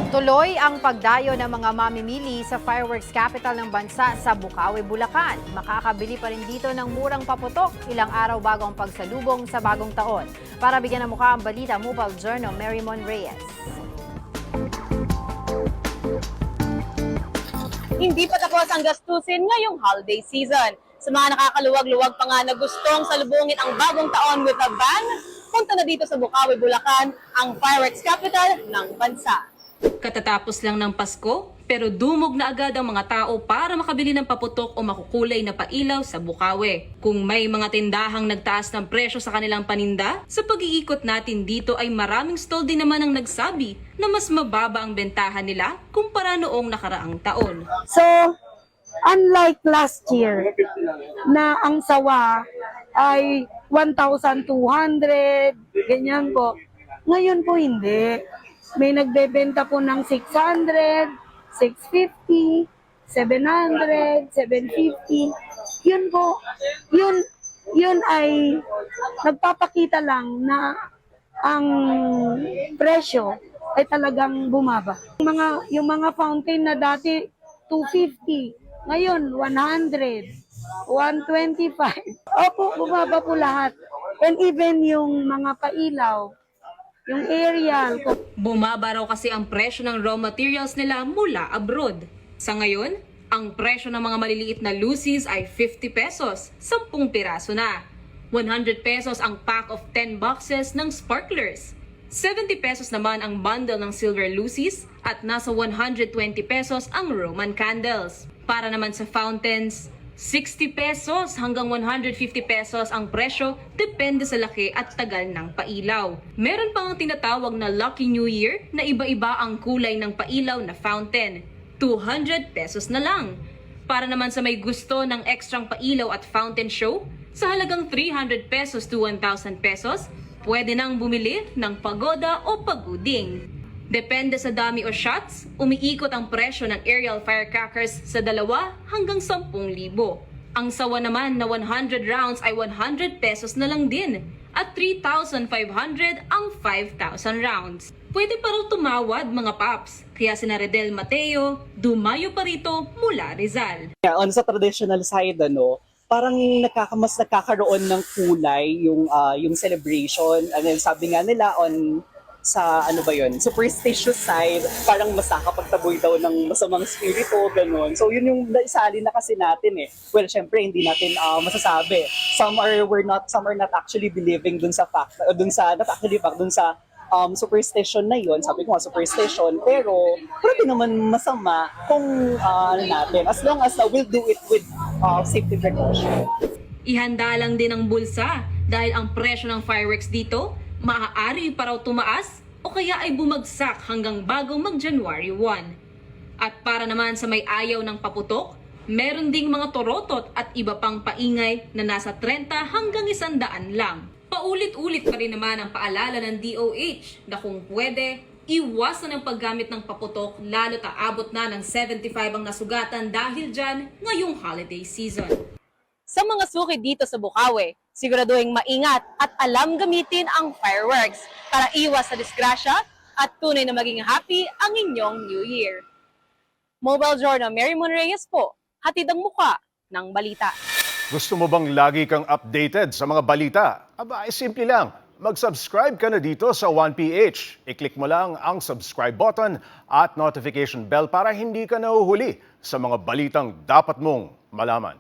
Tuloy ang pagdayo ng mga mamimili sa fireworks capital ng bansa sa Bukawi, Bulacan. Makakabili pa rin dito ng murang paputok ilang araw bago ang pagsalubong sa bagong taon. Para bigyan ng mukha ang balita, Mobile Journal, Marymon Reyes. Hindi pa tapos ang gastusin ngayong holiday season. Sa mga nakakaluwag-luwag pa nga na gustong salubungin ang bagong taon with a bang, punta na dito sa Bukawi, Bulacan, ang fireworks capital ng bansa. Katatapos lang ng Pasko, pero dumog na agad ang mga tao para makabili ng paputok o makukulay na pailaw sa Bukawi. Kung may mga tindahang nagtaas ng presyo sa kanilang paninda, sa pag-iikot natin dito ay maraming stall din naman ang nagsabi na mas mababa ang bentahan nila kumpara noong nakaraang taon. So, unlike last year na ang sawa ay 1,200, ganyan po. Ngayon po hindi. May nagbebenta po ng 600, 650, 700, 750. Yun po, yun ay nagpapakita lang na ang presyo ay talagang bumaba. Yung mga fountain na dati 250, ngayon 100, 125. Opo, bumaba po lahat. And even yung mga pailaw, yung aerial. Bumaba raw kasi ang presyo ng raw materials nila mula abroad. Sa ngayon, ang presyo ng mga maliliit na lucis ay 50 pesos, 10 piraso na. 100 pesos ang pack of 10 boxes ng sparklers. 70 pesos naman ang bundle ng silver lucis at nasa 120 pesos ang Roman candles. Para naman sa fountains, 60 pesos hanggang 150 pesos ang presyo depende sa laki at tagal ng pailaw. Meron pang ang tinatawag na Lucky New Year na iba-iba ang kulay ng pailaw na fountain. 200 pesos na lang. Para naman sa may gusto ng ekstrang pailaw at fountain show, sa halagang 300 pesos to 1,000 pesos, pwede nang bumili ng pagoda o paguding. Depende sa dami o shots, umiikot ang presyo ng aerial firecrackers sa 2 hanggang 10,000. Ang sawa naman na 100 rounds ay 100 pesos na lang din at 3,500 ang 5,000 rounds. Pwede pa raw tumawad mga paps, kaya sina Redel Mateo, dumayo pa rito mula Rizal. On sa traditional side, parang mas nagkakaroon ng kulay yung celebration. And then sabi nga nila sa superstitious side, parang mas nakakapagtaboy daw ng masamang spirito, ganun. So yun yung naisali na kasi natin eh. Well, syempre hindi natin masasabi. Some are not actually believing dun sa fact, dun sa superstition na yun. Sabi ko nga superstition, pero pwede naman masama kung natin, as long as we'll do it with safety precaution. Ihanda lang din ang bulsa dahil ang presyo ng fireworks dito maaari pa raw tumaas o kaya ay bumagsak hanggang bago mag-January 1. At para naman sa may ayaw ng paputok, meron ding mga torotot at iba pang paingay na nasa 30 hanggang 100 lang. Paulit-ulit pa rin naman ang paalala ng DOH na kung pwede, iwasan ang paggamit ng paputok lalo't aabot na ng 75 ang nasugatan dahil dyan ngayong holiday season. Sa mga suki dito sa Bukawi, siguraduhin maingat at alam gamitin ang fireworks para iwas sa disgrasya at tunay na maging happy ang inyong New Year. Mobile Journal, Marymon Reyes po, hatid ang muka ng balita. Gusto mo bang lagi kang updated sa mga balita? Aba, ay simple lang. Mag-subscribe ka na dito sa 1PH. I-click mo lang ang subscribe button at notification bell para hindi ka nahuhuli sa mga balitang dapat mong malaman.